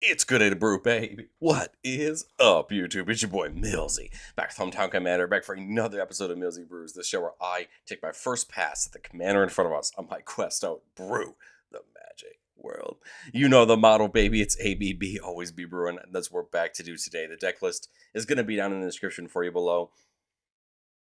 It's good day to brew, baby. What is up, YouTube? It's your boy Millsy, back with Hometown Commander, back for another episode of Millsy Brews, the show where I take my first pass at the commander in front of us on my quest out brew the magic world. You know the motto, baby. It's ABB, always be brewing, and that's what we're back to do today. The deck list is going to be down in the description for you below.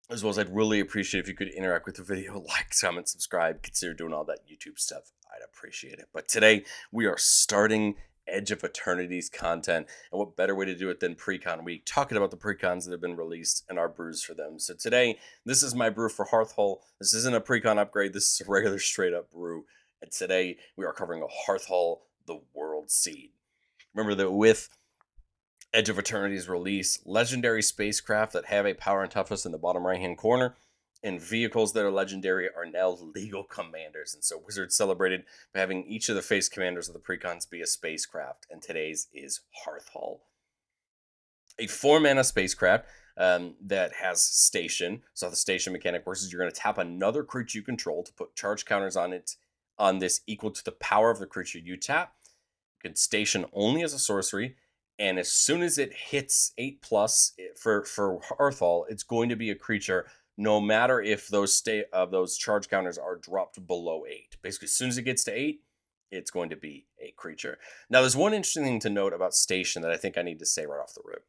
As well as I'd really appreciate if you could interact with the video, like, comment, subscribe, consider doing all that YouTube stuff. I'd appreciate it. But today we are starting Edge of Eternity's content, and what better way to do it than pre-con week, talking about the pre-cons that have been released and our brews for them. So today, this is my brew for Hearthhull. This isn't a pre-con upgrade, this is a regular straight up brew. And today we are covering a Hearthhull, the Worldseed. Remember that with Edge of Eternity's release, legendary spacecraft that have a power and toughness in the bottom right hand corner, and vehicles that are legendary are now legal commanders. And so Wizards celebrated by having each of the face commanders of the precons be a spacecraft, and today's is Hearthhull. A 4-mana spacecraft that has station. So the station mechanic works is you're going to tap another creature you control to put charge counters on this equal to the power of the creature you tap. You can station only as a sorcery, and as soon as it hits 8+ for Hearthhull, it's going to be a creature, no matter if those charge counters are dropped below 8. Basically, as soon as it gets to 8, it's going to be a creature. Now, there's one interesting thing to note about station that I think I need to say right off the rip,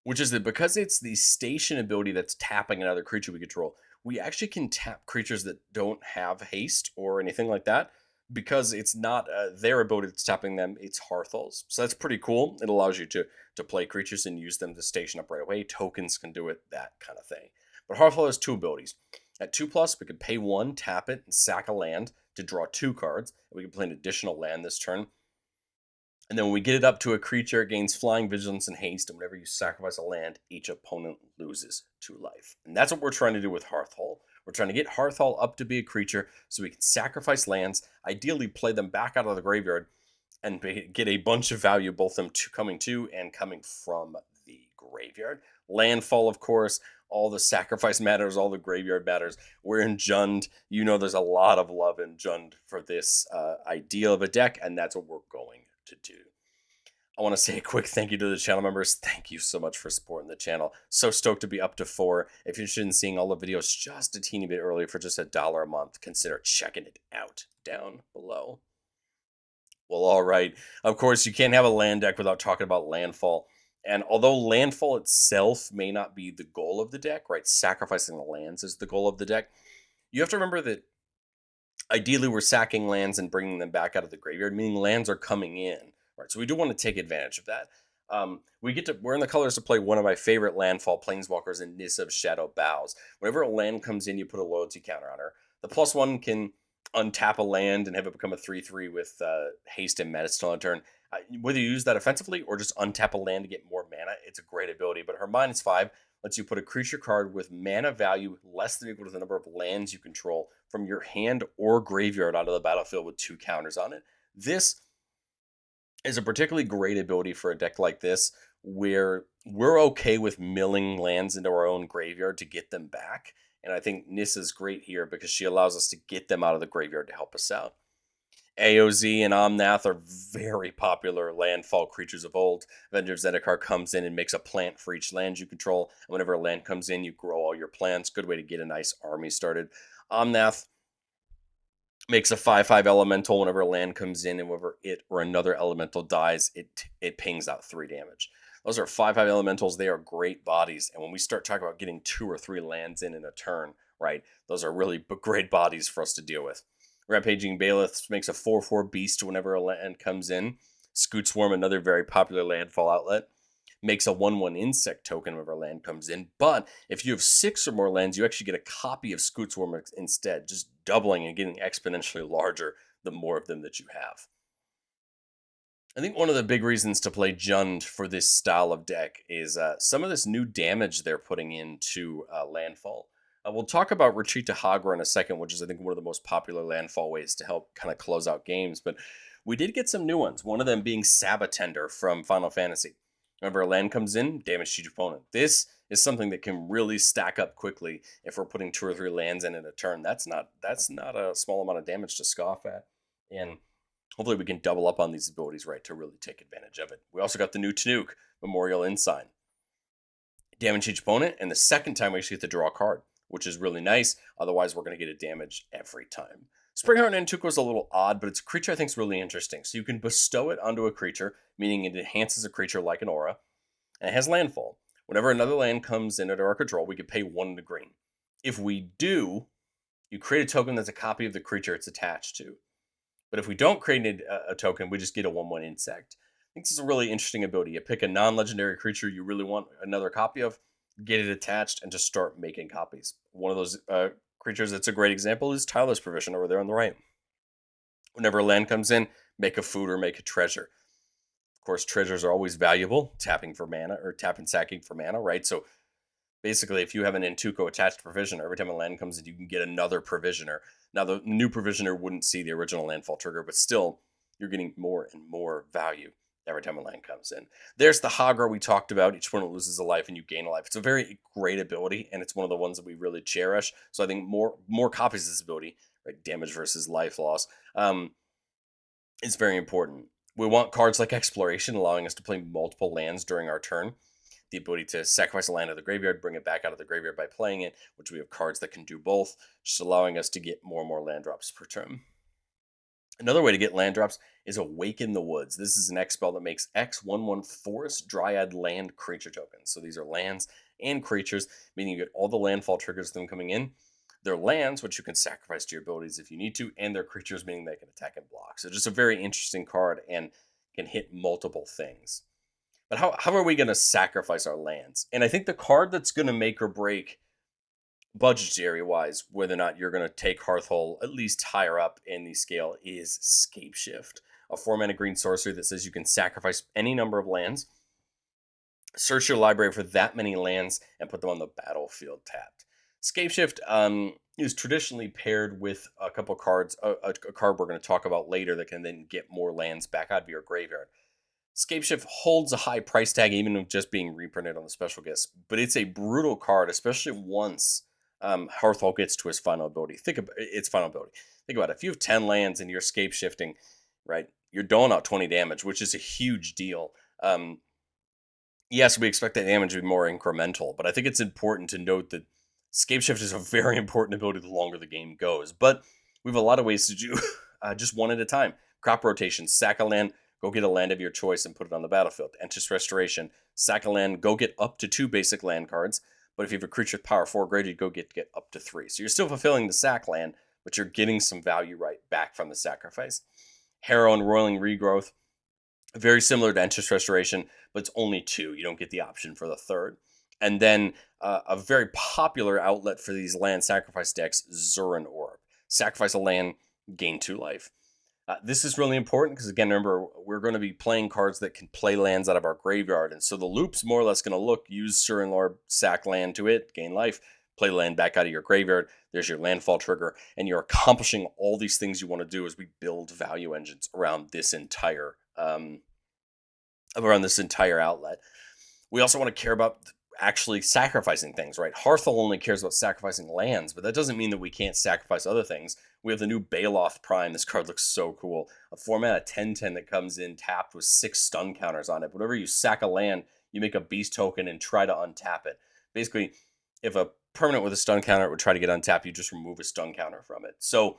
which is that because it's the station ability that's tapping another creature we control, we actually can tap creatures that don't have haste or anything like that, because it's not their ability that's tapping them, it's Hearthhull's. So that's pretty cool. It allows you to play creatures and use them to station up right away. Tokens can do it, that kind of thing. But Hearthhull has 2 abilities. At 2+, we can pay 1, tap it, and sack a land to draw 2 cards. We can play an additional land this turn. And then when we get it up to a creature, it gains flying, vigilance, and haste. And whenever you sacrifice a land, each opponent loses 2 life. And that's what we're trying to do with Hearthhull. We're trying to get Hearthhull up to be a creature so we can sacrifice lands, ideally play them back out of the graveyard, and get a bunch of value, both them coming to and coming from the graveyard. Landfall, of course, all the sacrifice matters, all the graveyard matters. We're in Jund. You know there's a lot of love in Jund for this idea of a deck, and that's what we're going to do. I want to say a quick thank you to the channel members. Thank you so much for supporting the channel. So stoked to be up to 4. If you're interested in seeing all the videos just a teeny bit earlier for just $1 a month, consider checking it out down below. Well, all right. Of course, you can't have a land deck without talking about landfall. And although landfall itself may not be the goal of the deck, right? Sacrificing the lands is the goal of the deck. You have to remember that ideally we're sacking lands and bringing them back out of the graveyard, meaning lands are coming in. Right, so we do want to take advantage of that. We're in the colors to play one of my favorite landfall planeswalkers in Nissa of Shadow Bows. Whenever a land comes in, you put a loyalty counter on her. The +1 can untap a land and have it become a 3/3 with haste and menace on turn. Whether you use that offensively or just untap a land to get more mana, it's a great ability. But her -5 lets you put a creature card with mana value less than or equal to the number of lands you control from your hand or graveyard onto the battlefield with 2 counters on it. This is a particularly great ability for a deck like this, where we're okay with milling lands into our own graveyard to get them back. And I think Nissa's great here because she allows us to get them out of the graveyard to help us out. AOZ and Omnath are very popular landfall creatures of old. Avenger of Zendikar comes in and makes a plant for each land you control. And whenever a land comes in, you grow all your plants. Good way to get a nice army started. Omnath makes a 5/5 elemental. Whenever a land comes in and whenever it or another elemental dies, it pings out 3 damage. Those are 5/5 elementals. They are great bodies. And when we start talking about getting 2 or 3 lands in a turn, right, those are really great bodies for us to deal with. Rampaging Bailiff makes a 4/4 beast whenever a land comes in. Scoot Swarm, another very popular landfall outlet, makes a 1/1 insect token whenever land comes in. But if you have 6 or more lands, you actually get a copy of Scoot Swarm instead, just doubling and getting exponentially larger the more of them that you have. I think one of the big reasons to play Jund for this style of deck is some of this new damage they're putting into landfall. We'll talk about Retreat to Hagra in a second, which is, I think, one of the most popular landfall ways to help kind of close out games. But we did get some new ones, one of them being Sabatender from Final Fantasy. Whenever a land comes in, damage to your opponent. This is something that can really stack up quickly if we're putting 2 or 3 lands in a turn. That's not a small amount of damage to scoff at. And Hopefully we can double up on these abilities, right, to really take advantage of it. We also got the new Tanuke, Memorial Ensign. Damage each opponent, and the second time we actually get to draw a card, which is really nice. Otherwise, we're going to get a damage every time. Springheart Nantuko is a little odd, but it's a creature I think is really interesting. So you can bestow it onto a creature, meaning it enhances a creature like an aura, and it has landfall. Whenever another land comes in under our control, we can pay 1 to green. If we do, you create a token that's a copy of the creature it's attached to. But if we don't create a token, we just get a 1/1 insect. I think this is a really interesting ability. You pick a non-legendary creature you really want another copy of, get it attached, and just start making copies. One of those creatures that's a great example is Tyler's Provision over there on the right. Whenever a land comes in, make a food or make a treasure. Of course, treasures are always valuable, tapping for mana or tapping sacking for mana, right? So basically, if you have an Nantuko attached provisioner, every time a land comes in, you can get another provisioner. Now, the new provisioner wouldn't see the original landfall trigger, but still, you're getting more and more value every time a land comes in. There's the Hagra we talked about. Each opponent loses a life and you gain a life. It's a very great ability, and it's one of the ones that we really cherish. So I think more copies of this ability, right? Damage versus life loss, is very important. We want cards like Exploration, allowing us to play multiple lands during our turn. The ability to sacrifice a land out of the graveyard, bring it back out of the graveyard by playing it, which we have cards that can do both, just allowing us to get more and more land drops per turn. Another way to get land drops is Awaken the Woods. This is an X spell that makes X/1/1 Forest Dryad land creature tokens. So these are lands and creatures, meaning you get all the landfall triggers of them coming in. They're lands, which you can sacrifice to your abilities if you need to, and they're creatures, meaning they can attack and block. So just a very interesting card and can hit multiple things. But how are we going to sacrifice our lands? And I think the card that's going to make or break budgetary wise whether or not you're going to take Hearthhull at least higher up in the scale is Scapeshift, a 4-mana green sorcery that says you can sacrifice any number of lands, search your library for that many lands, and put them on the battlefield tapped. Scapeshift is traditionally paired with a couple cards, a card we're going to talk about later that can then get more lands back out of your graveyard. Scapeshift holds a high price tag, even with just being reprinted on the special guest, but it's a brutal card, especially once Hearthhull gets to his final ability. Think about its final ability. Think about it. If you have 10 lands and you're scape shifting, right, you're doling out 20 damage, which is a huge deal. Yes, we expect that damage to be more incremental, but I think it's important to note that Scapeshift is a very important ability the longer the game goes. But we have a lot of ways to do just one at a time. Crop rotation, sack a land, go get a land of your choice and put it on the battlefield. Enters Restoration, sack a land, go get up to 2 basic land cards. But if you have a creature with power 4 graded, go get up to 3. So you're still fulfilling the sack land, but you're getting some value right back from the sacrifice. Harrow and Roiling Regrowth, very similar to Enters Restoration, but it's only 2. You don't get the option for the third. And then a very popular outlet for these land sacrifice decks, Zurin Orb. Sacrifice a land, gain 2 life. This is really important because, again, remember, we're going to be playing cards that can play lands out of our graveyard. And so the loop's more or less going to look, use Zurin Orb, sack land to it, gain life, play land back out of your graveyard. There's your landfall trigger. And you're accomplishing all these things you want to do as we build value engines around this entire outlet. We also want to care about actually sacrificing things, right? Hearthhull only cares about sacrificing lands, but that doesn't mean that we can't sacrifice other things. We have the new Baloth Prime. This card looks so cool. A 4-mana 10/10 that comes in tapped with 6 stun counters on it. Whenever you sack a land, you make a beast token and try to untap it. Basically, if a permanent with a stun counter would try to get untapped, you just remove a stun counter from it. So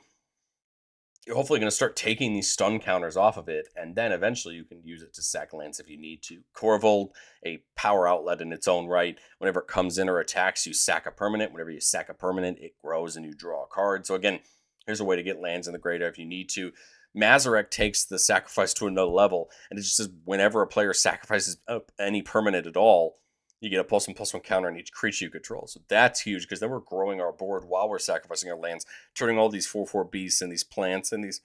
you're hopefully going to start taking these stun counters off of it, and then eventually you can use it to sack lands if you need to. Corvold, a power outlet in its own right. Whenever it comes in or attacks, you sack a permanent. Whenever you sack a permanent, it grows and you draw a card. So again, here's a way to get lands in the graveyard if you need to. Mazarek takes the sacrifice to another level, and it just says whenever a player sacrifices any permanent at all, you get a +1/+1 counter on each creature you control. So that's huge because then we're growing our board while we're sacrificing our lands, turning all these 4/4 beasts and these plants and these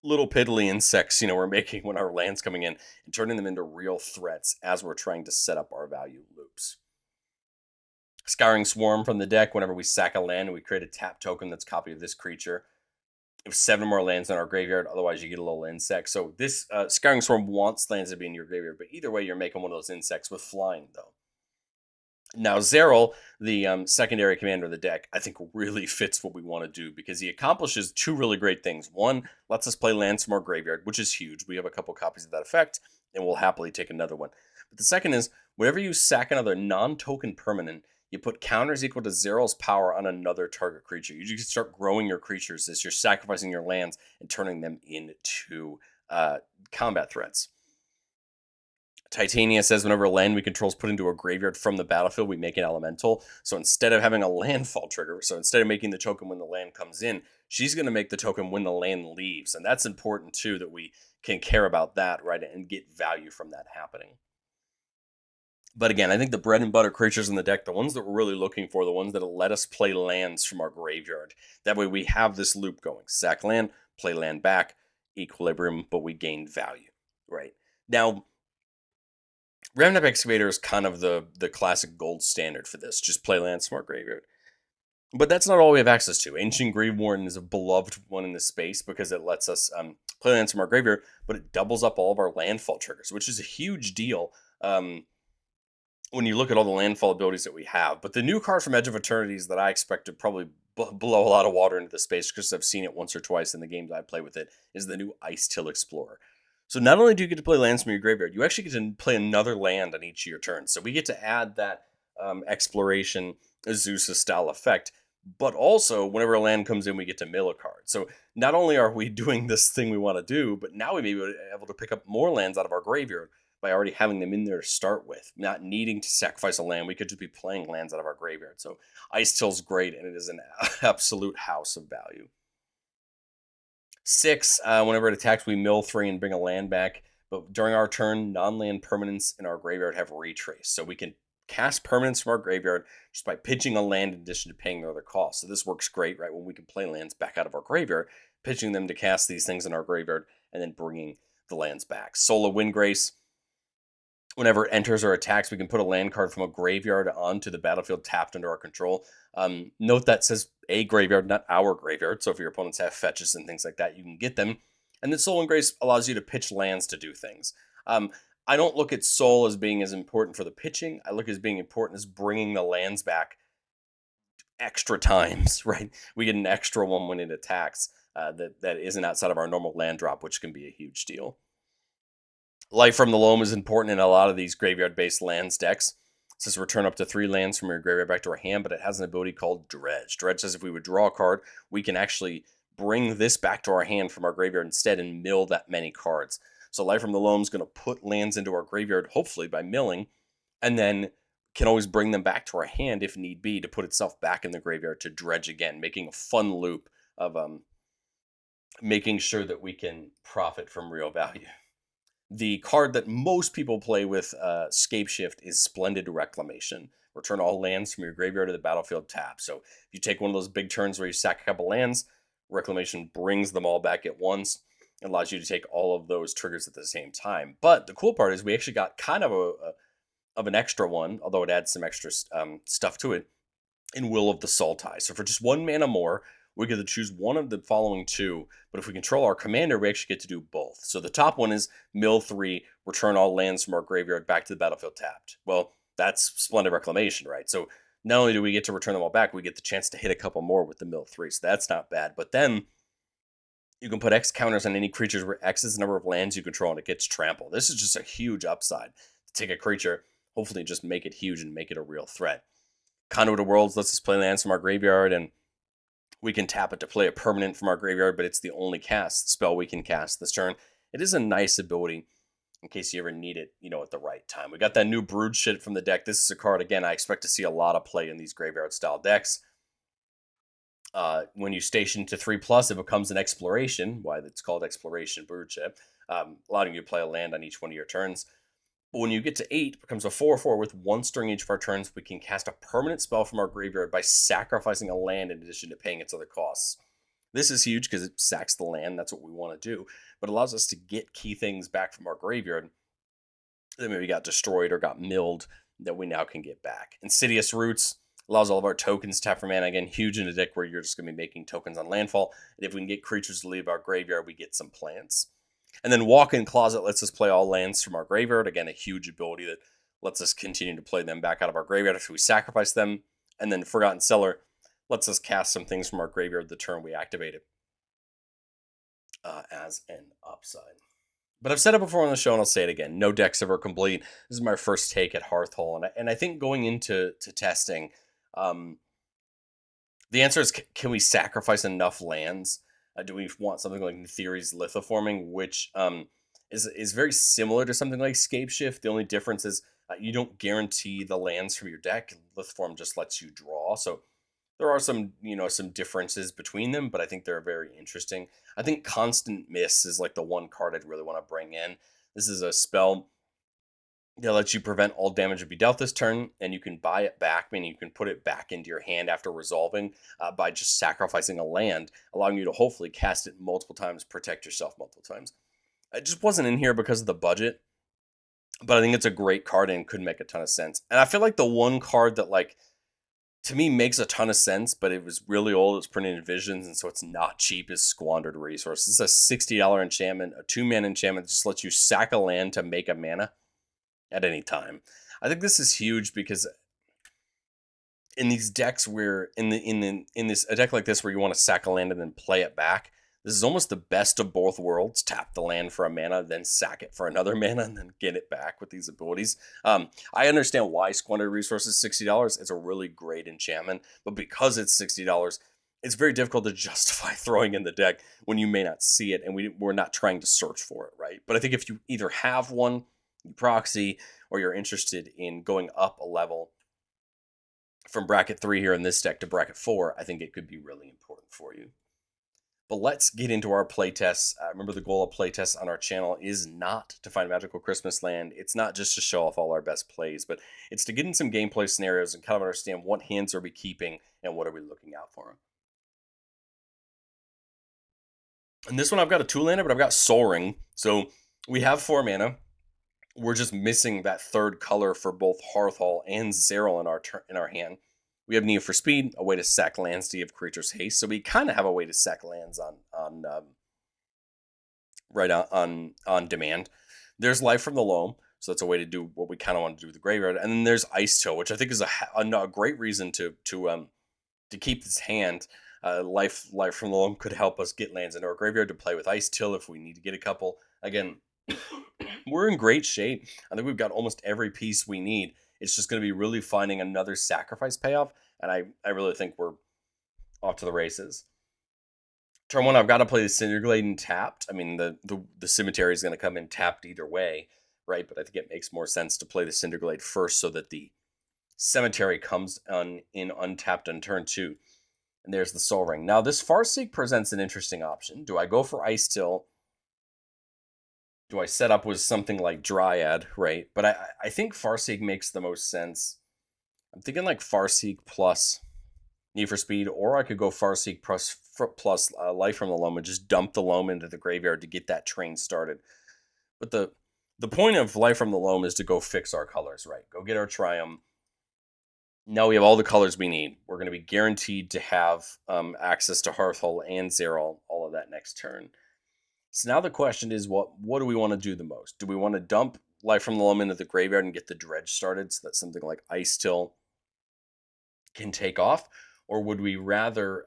little piddly insects, we're making when our land's coming in, and turning them into real threats as we're trying to set up our value loops. Scouring Swarm from the deck. Whenever we sack a land, we create a tap token that's a copy of this creature. If 7 more lands in our graveyard, otherwise you get a little insect. So this Scouring Swarm wants lands to be in your graveyard, but either way, you're making one of those insects with flying, though. Now, Zeril, the secondary commander of the deck, I think really fits what we want to do because he accomplishes two really great things. One, lets us play lands from our graveyard, which is huge. We have a couple copies of that effect, and we'll happily take another one. But the second is, whenever you sack another non-token permanent, you put counters equal to Zeril's power on another target creature. You just start growing your creatures as you're sacrificing your lands and turning them into combat threats. Titania says whenever a land we control is put into a graveyard from the battlefield, we make an elemental. So instead of having a landfall trigger, so instead of making the token when the land comes in, she's going to make the token when the land leaves. And that's important too, that we can care about that, right, and get value from that happening. But again, I think the bread and butter creatures in the deck, the ones that we're really looking for, the ones that let us play lands from our graveyard. That way we have this loop going. Sack land, play land back, equilibrium, but we gain value, right? Now, Remnant Excavator is kind of the classic gold standard for this. Just play land, smart graveyard. But that's not all we have access to. Ancient Grave Warden is a beloved one in this space because it lets us play lands from our graveyard, but it doubles up all of our landfall triggers, which is a huge deal when you look at all the landfall abilities that we have. But the new card from Edge of Eternities that I expect to probably blow a lot of water into the space because I've seen it once or twice in the games I play with it is the new Ice Till Explorer. So not only do you get to play lands from your graveyard, you actually get to play another land on each of your turns. So we get to add that exploration Azusa style effect, but also whenever a land comes in, we get to mill a card. So not only are we doing this thing we want to do, but now we may be able to pick up more lands out of our graveyard by already having them in there to start with, not needing to sacrifice a land. We could just be playing lands out of our graveyard. So Ice Till's great, and it is an absolute house of value. 6, whenever it attacks, we mill 3 and bring a land back. But during our turn, non-land permanents in our graveyard have retrace. So we can cast permanents from our graveyard just by pitching a land in addition to paying their other costs. So this works great, right? When we can play lands back out of our graveyard, pitching them to cast these things in our graveyard, and then bringing the lands back. Sola Windgrace, whenever it enters or attacks, we can put a land card from a graveyard onto the battlefield tapped under our control. Note that says a graveyard, not our graveyard. So if your opponents have fetches and things like that, you can get them. And then Soul and Grace allows you to pitch lands to do things. I don't look at Soul as being as important for the pitching. I look as being important as bringing the lands back extra times, right? We get an extra one when it attacks that isn't outside of our normal land drop, which can be a huge deal. Life from the Loam is important in a lot of these graveyard-based lands decks. It says return up to 3 lands from your graveyard back to our hand, but it has an ability called Dredge. Dredge says if we would draw a card, we can actually bring this back to our hand from our graveyard instead and mill that many cards. So Life from the Loam is going to put lands into our graveyard, hopefully by milling, and then can always bring them back to our hand if need be to put itself back in the graveyard to dredge again, making a fun loop of making sure that we can profit from real value. The card that most people play with Scapeshift is Splendid Reclamation. Return all lands from your graveyard to the battlefield tap. So if you take one of those big turns where you sack a couple lands, Reclamation brings them all back at once. It allows you to take all of those triggers at the same time. But the cool part is we actually got kind of an extra one, although it adds some extra stuff to it, in Will of the Sultai. So for just 1 mana more, we get to choose one of the following 2, but if we control our commander, we actually get to do both. So the top one is mill 3, return all lands from our graveyard back to the battlefield tapped. Well, that's Splendid Reclamation, right? So not only do we get to return them all back, we get the chance to hit a couple more with the mill 3, so that's not bad. But then you can put X counters on any creatures where X is the number of lands you control and it gets trampled. This is just a huge upside to take a creature, hopefully just make it huge and make it a real threat. Conduit of Worlds lets us play lands from our graveyard, and we can tap it to play a permanent from our graveyard, but it's the only cast spell we can cast this turn. It is a nice ability in case you ever need it, at the right time. We got that new Brood shit from the deck. This is a card, again, I expect to see a lot of play in these graveyard-style decks. When you station to 3+, it becomes an Exploration, why it's called Exploration Brood shit, allowing you to play a land on each one of your turns. But when you get to 8, it becomes a 4/4 with once during each of our turns, we can cast a permanent spell from our graveyard by sacrificing a land in addition to paying its other costs. This is huge because it sacks the land. That's what we want to do. But it allows us to get key things back from our graveyard that maybe got destroyed or got milled that we now can get back. Insidious Roots allows all of our tokens to tap for mana. Again, huge in a deck where you're just going to be making tokens on landfall. And if we can get creatures to leave our graveyard, we get some plants. And then Walk-in Closet lets us play all lands from our graveyard. Again, a huge ability that lets us continue to play them back out of our graveyard if we sacrifice them. And then Forgotten Cellar lets us cast some things from our graveyard the turn we activate it as an upside. But I've said it before on the show, and I'll say it again. No deck's ever complete. This is my first take at Hearthhull, and I think going into testing, the answer is: can we sacrifice enough lands? Do we want something like Theory's Lithoforming, which is very similar to something like Scape Shift? The only difference is you don't guarantee the lands from your deck. Lithoform just lets you draw. So there are some differences between them, but I think they're very interesting. I think Constant Miss is like the one card I'd really want to bring in. This is a spell that lets you prevent all damage to be dealt this turn, and you can buy it back, meaning you can put it back into your hand after resolving by just sacrificing a land, allowing you to hopefully cast it multiple times, protect yourself multiple times. It just wasn't in here because of the budget, but I think it's a great card and could make a ton of sense. And I feel like the one card that to me makes a ton of sense, but it was really old. It was printed in Visions, and so it's not cheap as Squandered Resource. This is a $60 enchantment, a 2-mana enchantment that just lets you sack a land to make a mana at any time. I think this is huge because in these decks where in a deck like this where you want to sack a land and then play it back, this is almost the best of both worlds. Tap the land for a mana, then sack it for another mana, and then get it back with these abilities. I understand why Squandered Resource is $60. It's a really great enchantment, but because it's $60, it's very difficult to justify throwing in the deck when you may not see it, and we're not trying to search for it, right? But I think if you either have one, you proxy, or you're interested in going up a level from bracket 3 here in this deck to bracket 4, I think it could be really important for you. But let's get into our playtests. Remember, the goal of playtests on our channel is not to find Magical Christmas Land. It's not just to show off all our best plays, but it's to get in some gameplay scenarios and kind of understand what hands are we keeping and what are we looking out for. And this one, I've got a 2-lander, but I've got Soul Ring. So we have 4 mana. We're just missing that third color for both Hearthhull and Zeril in our hand. We have Need for Speed, a way to sack lands to give creatures haste. So we kind of have a way to sack lands on demand. There's Life from the Loam, so that's a way to do what we kind of want to do with the graveyard. And then there's Ice Till, which I think is a great reason to keep this hand. Life from the Loam could help us get lands into our graveyard to play with Ice Till if we need to get a couple. Again, we're in great shape. I think we've got almost every piece we need. It's just going to be really finding another sacrifice payoff, and I really think we're off to the races. Turn 1, I've got to play the Cinderglade and tapped. I mean, the Cemetery is going to come in tapped either way, right? But I think it makes more sense to play the Cinderglade first so that the Cemetery comes in untapped on turn 2. And there's the Soul Ring. Now, this Farseek presents an interesting option. Do I go for Ice Till? Do I set up with something like Dryad, right? But I think Farseek makes the most sense. I'm thinking like Farseek plus Need for Speed, or I could go Farseek plus Life from the Loam and just dump the Loam into the graveyard to get that train started. But the point of Life from the Loam is to go fix our colors, right? Go get our Triumph. Now we have all the colors we need. We're going to be guaranteed to have access to Hearthhull and Zeril, all of that next turn. So now the question is, what do we want to do the most? Do we want to dump Life from the Loam into the graveyard and get the dredge started so that something like Ice Till can take off? Or would we rather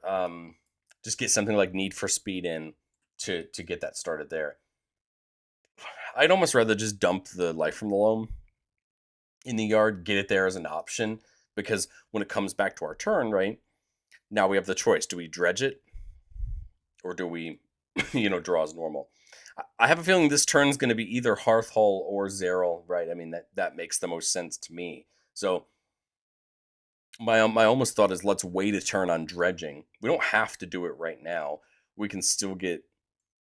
just get something like Need for Speed in to get that started there? I'd almost rather just dump the Life from the Loam in the yard, get it there as an option, because when it comes back to our turn, right, now we have the choice. Do we dredge it? Or do we draw as normal? I have a feeling this turn is going to be either Hearthhull or Zeril, right? I mean, that makes the most sense to me. So my almost thought is let's wait a turn on dredging. We don't have to do it right now. We can still get.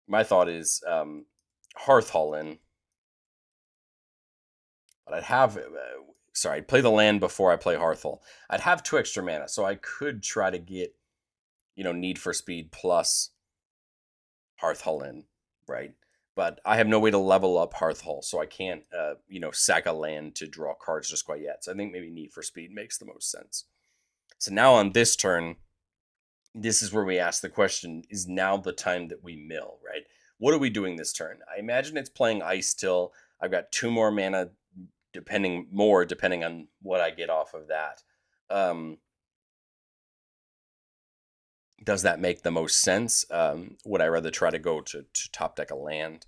My thought is Hearthhull in, but I'd have. I'd play the land before I play Hearthhull. I'd have 2 extra mana, so I could try to get, Need for Speed plus Hearthhull in, right? But I have no way to level up Hearthhull, so I can't, sack a land to draw cards just quite yet. So I think maybe Need for Speed makes the most sense. So now on this turn, this is where we ask the question, is now the time that we mill, right? What are we doing this turn? I imagine it's playing Ice Till. I've got 2 more mana depending on what I get off of that. Does that make the most sense? Would I rather try to go to top deck a land?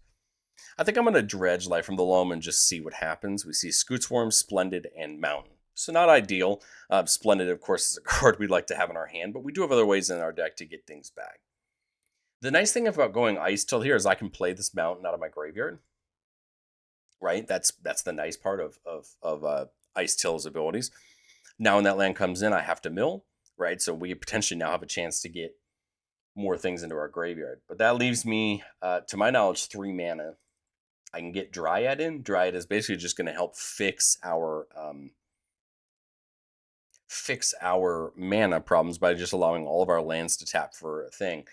I think I'm going to dredge Life from the Loam and just see what happens. We see Scoot Swarm, Splendid, and Mountain. So not ideal. Splendid, of course, is a card we'd like to have in our hand, but we do have other ways in our deck to get things back. The nice thing about going Ice Till here is I can play this Mountain out of my graveyard. Right? That's the nice part of Ice Till's abilities. Now when that land comes in, I have to mill. Right? So we potentially now have a chance to get more things into our graveyard. But that leaves me, to my knowledge, 3 mana. I can get Dryad in. Dryad is basically just going to help fix our mana problems by just allowing all of our lands to tap for a thing.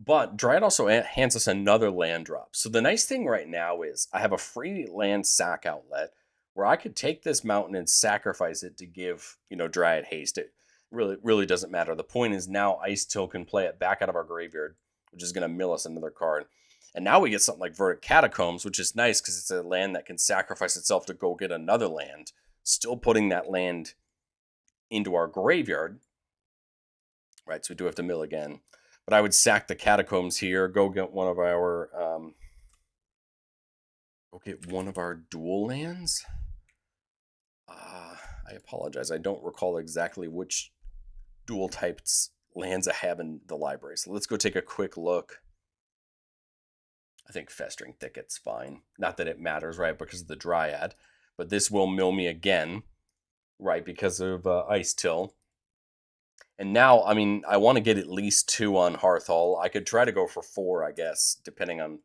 But Dryad also hands us another land drop. So the nice thing right now is I have a free land sack outlet where I could take this mountain and sacrifice it to give, Dryad haste. It really doesn't matter. The point is now Ice Till can play it back out of our graveyard, which is going to mill us another card. And now we get something like Verdant Catacombs, which is nice because it's a land that can sacrifice itself to go get another land, still putting that land into our graveyard. Right, so we do have to mill again. But I would sack the Catacombs here, go get one of our dual lands. I apologize. I don't recall exactly which dual types lands I have in the library. So let's go take a quick look. I think Festering Thicket's fine. Not that it matters, right, because of the Dryad. But this will mill me again, right, because of Ice Till. And now, I mean, I want to get at least 2 on Hearthhull. I could try to go for 4, I guess, depending on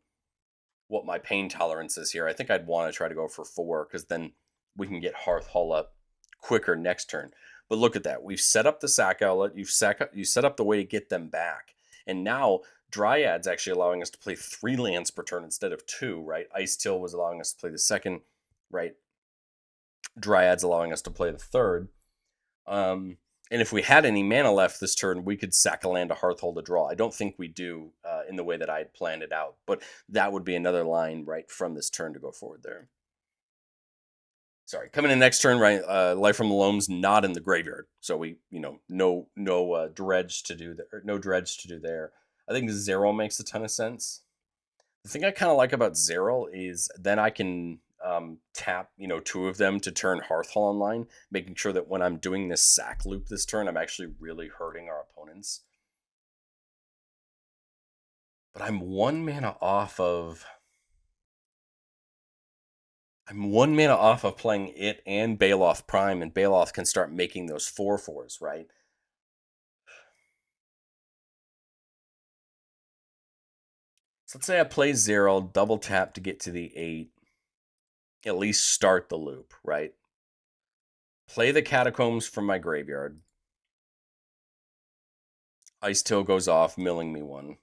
what my pain tolerance is here. I think I'd want to try to go for 4, because then we can get Hearthhull up quicker next turn. But look at that. We've set up the sack outlet. You set up the way to get them back. And now Dryad's actually allowing us to play 3 lands per turn instead of 2, right? Ice Till was allowing us to play the second, right? Dryad's allowing us to play the third. And if we had any mana left this turn, we could sack a land to Hearthhull to draw. I don't think we do in the way that I had planned it out, but that would be another line right from this turn to go forward there. Sorry, coming in next turn, right? Life from the Loam's not in the graveyard, so we, no dredge to do there, no dredge to do there. I think Zero makes a ton of sense. The thing I kind of like about Zero is then I can tap 2 of them to turn Hearthhull online, making sure that when I'm doing this sack loop this turn, I'm actually really hurting our opponents. But I'm 1 mana off of playing it and Baloth Prime, and Baloth can start making those 4/4s, right? So let's say I play 0, double tap to get to the 8. At least start the loop, right? Play the Catacombs from my graveyard. Ice Till goes off, milling me 1.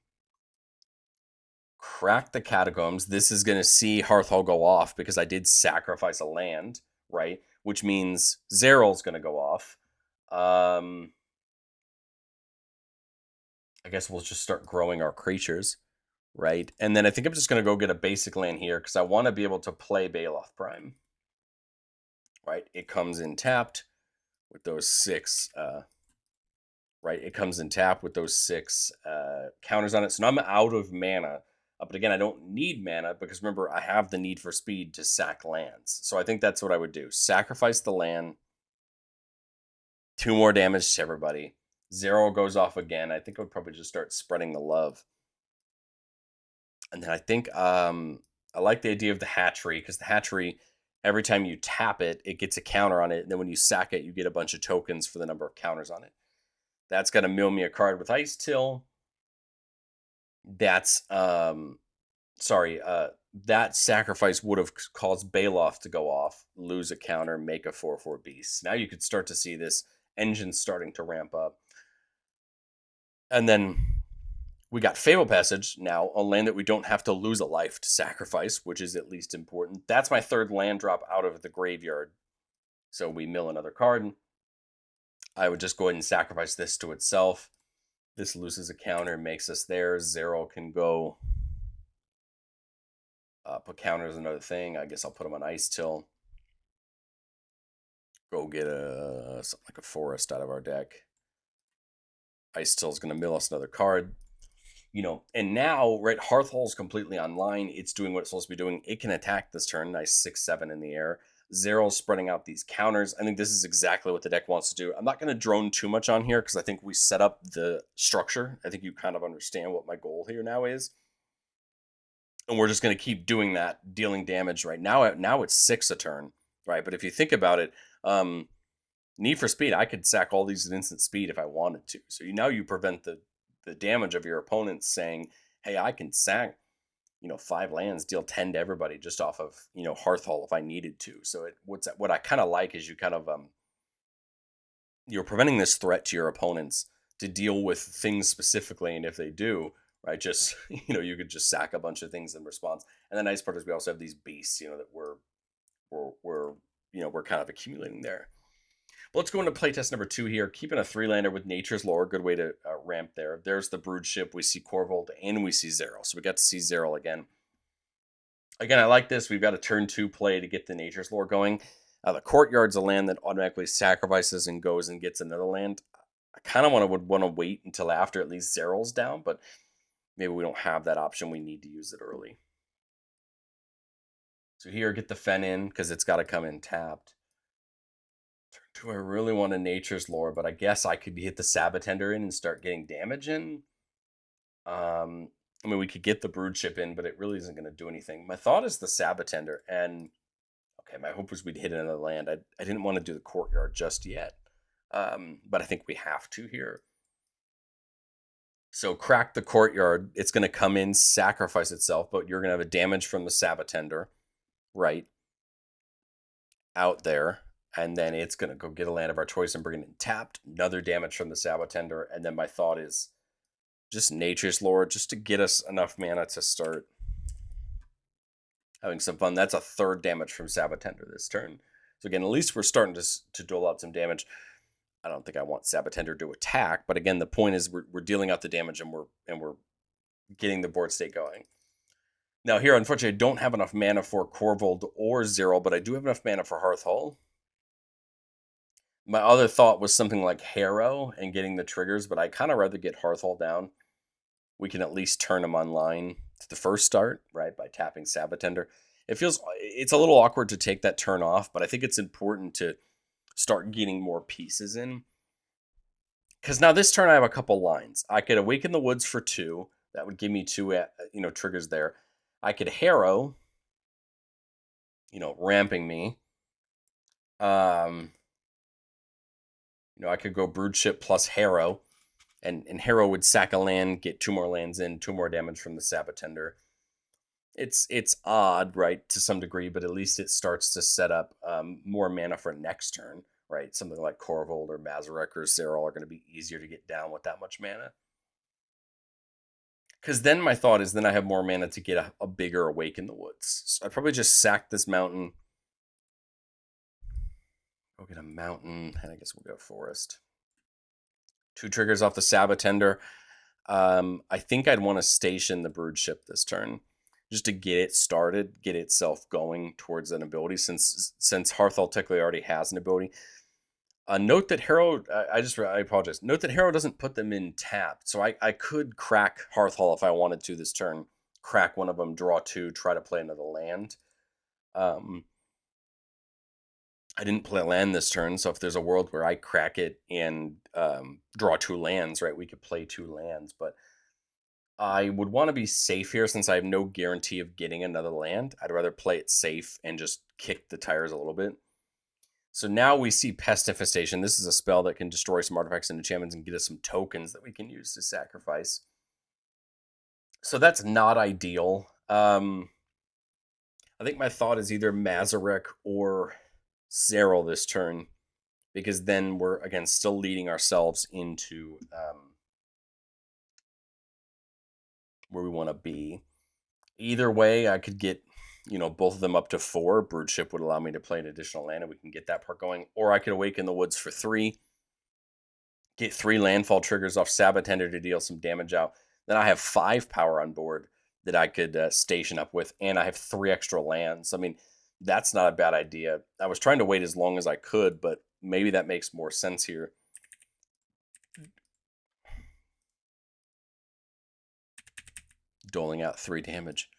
Crack the Catacombs. This is going to see Hearthhull go off because I did sacrifice a land, right? Which means Zeral's going to go off. I guess we'll just start growing our creatures, right? And then I think I'm just going to go get a basic land here because I want to be able to play Baloth Prime, right? It comes in tapped with those 6, right? It comes in tapped with those 6 counters on it. So now I'm out of mana. But again, I don't need mana because remember, I have the need for speed to sack lands. So I think that's what I would do. Sacrifice the land. 2 more damage to everybody. 0 goes off again. I think I would probably just start spreading the love. And then I think I like the idea of the hatchery because the hatchery, every time you tap it, it gets a counter on it. And then when you sack it, you get a bunch of tokens for the number of counters on it. That's going to mill me a card with Ice Till. That's that sacrifice would have caused Baloth to go off, lose a counter, make a 4/4 beast. Now you could start to see this engine starting to ramp up. And then we got Fable Passage now, a land that we don't have to lose a life to sacrifice, which is at least important. That's my 3rd land drop out of the graveyard. So we mill another card. I would just go ahead and sacrifice this to itself. This loses a counter, makes us there. 0 can go. Put counters another thing. I guess I'll put them on Ice Till. go get something like a forest out of our deck. Ice Still is going to mill us another card. And now, right, Hearthhull is completely online. It's doing what it's supposed to be doing. It can attack this turn. Nice 6-7 in the air. Zero's spreading out these counters. I think this is exactly what the deck wants to do. I'm not going to drone too much on here because I think we set up the structure. I think you kind of understand what my goal here now is. And we're just going to keep doing that, dealing damage right now. Now it's 6 a turn, right? But if you think about it, Need for Speed, I could sack all these at instant speed if I wanted to. So now you prevent the damage of your opponents saying, hey, I can sack 5 lands, deal 10 to everybody just off of Hearthhull if I needed to. So what I kind of like is you kind of you're preventing this threat to your opponents to deal with things specifically, and if they do, right, just you could just sack a bunch of things in response. And the nice part is we also have these beasts that we're kind of accumulating there. Well, let's go into playtest number 2 here. Keeping a 3-lander with Nature's Lore, good way to ramp there. There's the Brood Ship. We see Corvold, and we see Zero. So we got to see Zero again. Again, I like this. We've got a turn 2 play to get the Nature's Lore going. The Courtyard's a land that automatically sacrifices and goes and gets another land. I kind of would want to wait until after at least Zero's down, but maybe we don't have that option. We need to use it early. So here, get the Fen in because it's got to come in tapped. Do I really want a Nature's Lore? But I guess I could hit the Sabatender in and start getting damage in. We could get the Brood Ship in, but it really isn't going to do anything. My thought is the Sabatender, and okay, my hope was we'd hit another land. I didn't want to do the Courtyard just yet, but I think we have to here. So crack the Courtyard. It's going to come in, sacrifice itself, but you're going to have a damage from the Sabatender, right, out there. And then it's going to go get a land of our choice and bring it in tapped. Another damage from the Sabatender. And then my thought is just Nature's Lore, just to get us enough mana to start having some fun. That's a 3rd damage from Sabatender this turn. So again, at least we're starting to dole out some damage. I don't think I want Sabatender to attack. But again, the point is we're dealing out the damage and we're getting the board state going. Now here, unfortunately, I don't have enough mana for Corvold or Zero, but I do have enough mana for Hearthhull. My other thought was something like Harrow and getting the triggers, but I kind of rather get Hearthhull down. We can at least turn him online to the first start, right, by tapping Sabatender. It's a little awkward to take that turn off, but I think it's important to start getting more pieces in. Because now this turn I have a couple lines. I could Awaken the Woods for 2. That would give me 2, triggers there. I could Harrow, ramping me. I could go Brood Ship plus Harrow, and Harrow would sack a land, get 2 more lands in, 2 more damage from the Sabatender. It's odd, right, to some degree, but at least it starts to set up more mana for next turn, right? Something like Corvold or Mazarek or Zerol are going to be easier to get down with that much mana. Because then my thought is then I have more mana to get a bigger Awaken the Woods. So I'd probably just sack this mountain. Go get a mountain, and I guess we'll go forest. 2 triggers off the Sabatender. I think I'd want to station the Brood Ship this turn, just to get it started, get itself going towards an ability. Since Hearthhull technically already has an ability. Note that Harrow. I apologize. Note that Harrow doesn't put them in tapped, so I could crack Hearthhull if I wanted to this turn. Crack one of them, draw 2, try to play another land. I didn't play land this turn, so if there's a world where I crack it and draw 2 lands, right, we could play 2 lands. But I would want to be safe here since I have no guarantee of getting another land. I'd rather play it safe and just kick the tires a little bit. So now we see Pest Infestation. This is a spell that can destroy some artifacts and enchantments and get us some tokens that we can use to sacrifice. So that's not ideal. I think my thought is either Mazarek or Zerol this turn, because then we're, again, still leading ourselves into where we want to be. Either way, I could get, both of them up to 4. Brood Ship would allow me to play an additional land, and we can get that part going. Or I could Awaken the Woods for 3, get 3 landfall triggers off Sabatender to deal some damage out. Then I have 5 power on board that I could station up with, and I have 3 extra lands. I mean, That's not a bad idea. I was trying to wait as long as I could, but maybe that makes more sense here. Doling out 3 damage.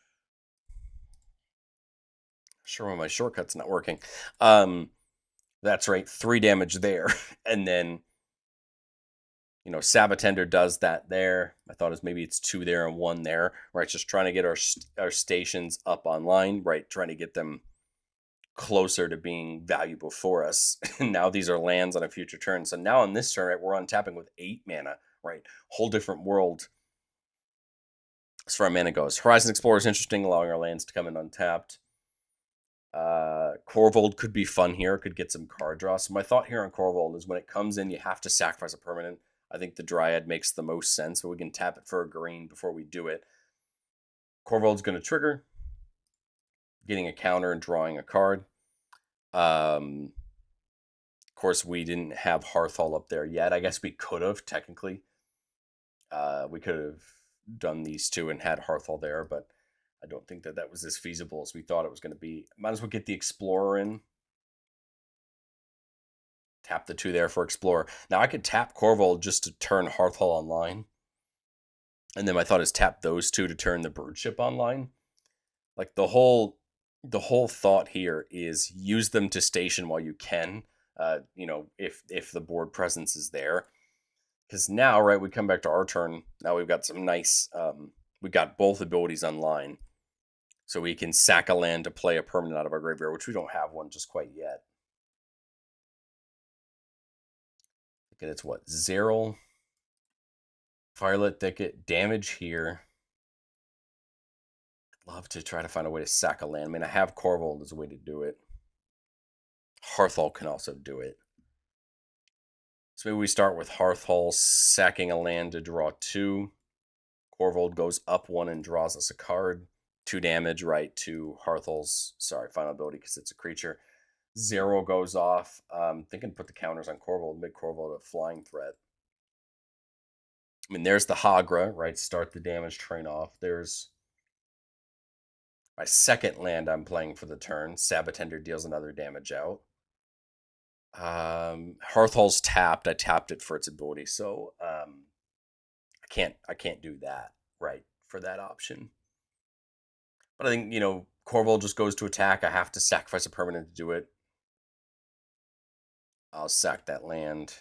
Sure, when my shortcut's not working. That's right, 3 damage there. And then, Sabotender does that there. My thought is maybe it's 2 there and 1 there. Right, just trying to get our stations up online, right? Trying to get them closer to being valuable for us. Now these are lands on a future turn. So now on this turn, right, we're untapping with 8 mana, right? Whole different world as far as mana goes. Horizon Explorer is interesting, allowing our lands to come in untapped. Corvold could be fun here, could get some card draw. So my thought here on Corvold is when it comes in, you have to sacrifice a permanent. I think the Dryad makes the most sense, but we can tap it for a green before we do it. Corvold's going to trigger, getting a counter and drawing a card. Of course, we didn't have Hearthhull up there yet. I guess we could have, technically. We could have done these two and had Hearthhull there, but I don't think that was as feasible as we thought it was going to be. Might as well get the Explorer in. Tap the 2 there for Explorer. Now I could tap Corvold just to turn Hearthhull online. And then my thought is tap those 2 to turn the Birdship online. Like the whole thought here is use them to station while you can. If the board presence is there. Because now, right, we come back to our turn. Now we've got some nice, we've got both abilities online. So we can sack a land to play a permanent out of our graveyard, which we don't have one just quite yet. And it's what? Zero. Firelit Thicket, damage here. Love to try to find a way to sack a land. I mean, I have Corvold as a way to do it. Hearthhull can also do it. So maybe we start with Hearthhull sacking a land to draw 2. Corvold goes up 1 and draws us a card. 2 damage, right, to Hearthhull's, final ability because it's a creature. 0 goes off. Thinking put the counters on Corvold, make Corvold a flying threat. I mean, there's the Hagra, right? Start the damage train off. There's my second land I'm playing for the turn. Sabotender deals another damage out. Hearthhull's tapped. I tapped it for its ability, so I can't do that, right, for that option. But I think, Corvold just goes to attack. I have to sacrifice a permanent to do it. I'll sack that land.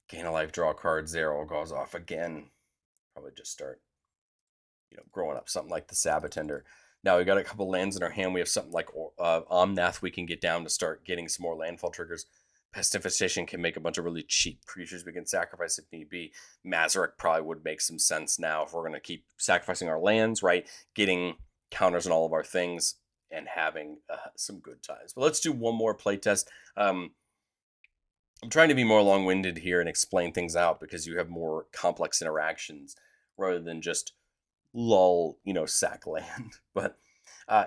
Gain a life, draw a card, 0 goes off again. Probably just start, growing up something like the Sabotender. Now we got a couple lands in our hand. We have something like Omnath we can get down to start getting some more landfall triggers. Pest Infestation can make a bunch of really cheap creatures we can sacrifice if need be. Mazarek probably would make some sense now if we're going to keep sacrificing our lands, right? Getting counters on all of our things and having some good times. But let's do one more playtest. I'm trying to be more long-winded here and explain things out because you have more complex interactions rather than just lull, sack land. But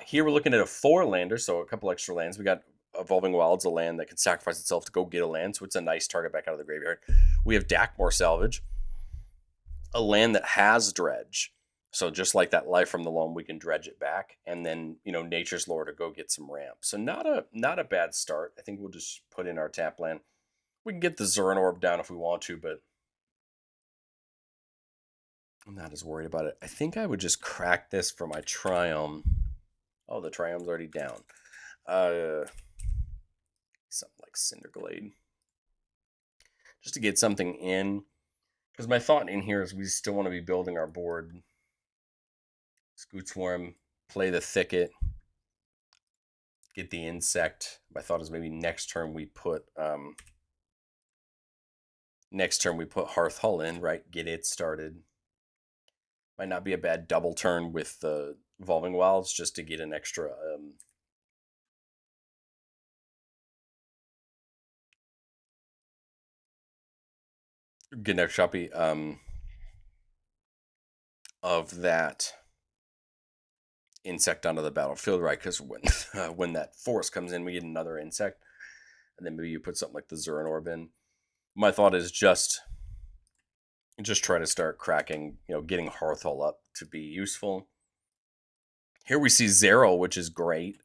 here we're looking at a 4-lander, so a couple extra lands. We got Evolving Wilds, a land that can sacrifice itself to go get a land, so it's a nice target back out of the graveyard. We have Dakmor Salvage, a land that has Dredge. So just like that Life from the Loam, we can dredge it back, and then Nature's Lore to go get some ramp. So not a bad start. I think we'll just put in our tap land. We can get the Zurin Orb down if we want to, but I'm not as worried about it. I think I would just crack this for my Triumph. Oh, the Triumph's already down. Something like Cinderglade. Just to get something in. Because my thought in here is we still want to be building our board. Scoot Swarm, play the Thicket, get the Insect. My thought is maybe next turn we put Hearthhull in, right? Get it started. Might not be a bad double turn with the Evolving Wilds just to get an extra copy of that insect onto the battlefield, right? Because when that force comes in, we get another insect, and then maybe you put something like the Zurin Orb in. My thought is just try to start cracking, getting Hearthhull up to be useful. Here we see Zero, which is great.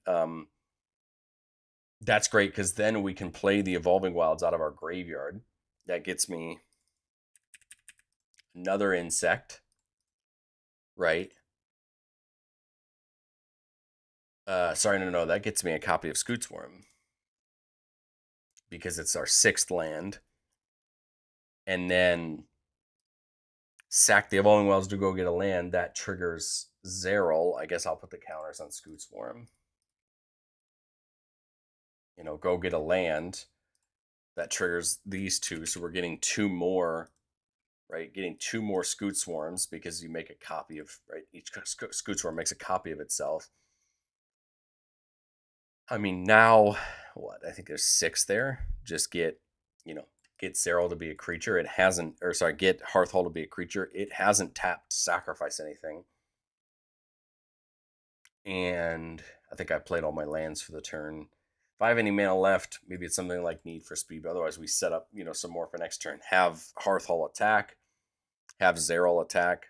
That's great because then we can play the Evolving Wilds out of our graveyard. That gets me another insect, right? Sorry, no, that gets me a copy of Scootsworm because it's our 6th land. And then sack the Evolving Wilds to go get a land. That triggers Zeril. I guess I'll put the counters on Scootsworm. Go get a land. That triggers these two. So we're getting 2 more, right? Getting 2 more Scootsworms because you make a copy of, right? Each Scootsworm makes a copy of itself. I mean, now, what? I think there's 6 there. Just get Zeril to be a creature. It hasn't, or sorry, get Hearthhull to be a creature. It hasn't tapped to sacrifice anything. And I think I played all my lands for the turn. If I have any mana left, maybe it's something like Need for Speed. But otherwise, we set up, some more for next turn. Have Hearthhull attack, have Zeril attack,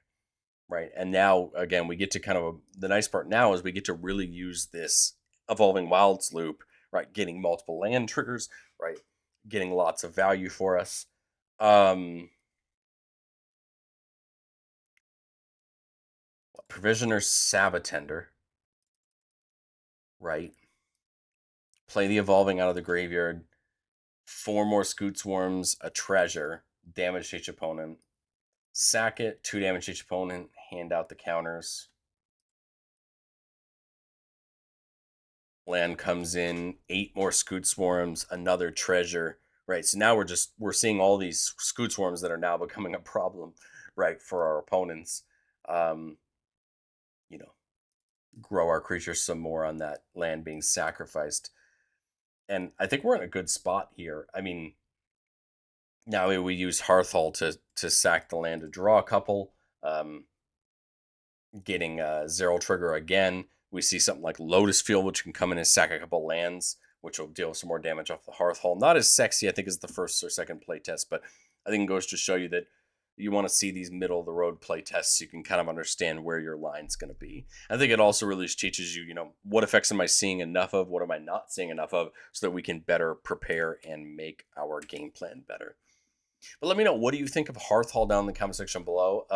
right? And now, again, we get to kind of the nice part now is we get to really use this Evolving Wilds loop, right? Getting multiple land triggers, right? Getting lots of value for us. Provisioner Sabbatender, right? Play the Evolving out of the graveyard. 4 more Scootsworms, a treasure, damage each opponent. Sack it, 2 damage each opponent, hand out the counters. Land comes in, 8 more Scootsworms, another treasure, right? So now we're seeing all these Scootsworms that are now becoming a problem, right, for our opponents. Grow our creatures some more on that land being sacrificed. And I think we're in a good spot here. I mean, now we use Hearthhull to sack the land to draw a couple. Getting a Zero trigger again. We see something like Lotus Field, which can come in and sack a couple lands, which will deal some more damage off the Hearthhull. Not as sexy, I think, as the first or second playtest, but I think it goes to show you that you want to see these middle of the road playtests so you can kind of understand where your line's going to be. I think it also really teaches you, what effects am I seeing enough of? What am I not seeing enough of? So that we can better prepare and make our game plan better. But let me know, what do you think of Hearthhull down in the comment section below?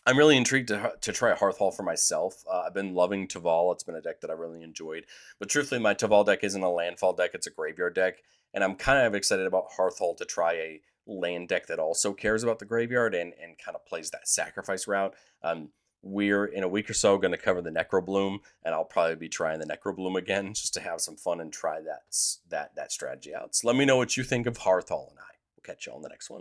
I'm really intrigued to try Hearthhull for myself. I've been loving Taval. It's been a deck that I really enjoyed. But truthfully, my Taval deck isn't a landfall deck. It's a graveyard deck. And I'm kind of excited about Hearthhull to try a land deck that also cares about the graveyard and kind of plays that sacrifice route. We're, in a week or so, going to cover the Necrobloom, and I'll probably be trying the Necrobloom again just to have some fun and try that strategy out. So let me know what you think of Hearthhull, and I will catch you on the next one.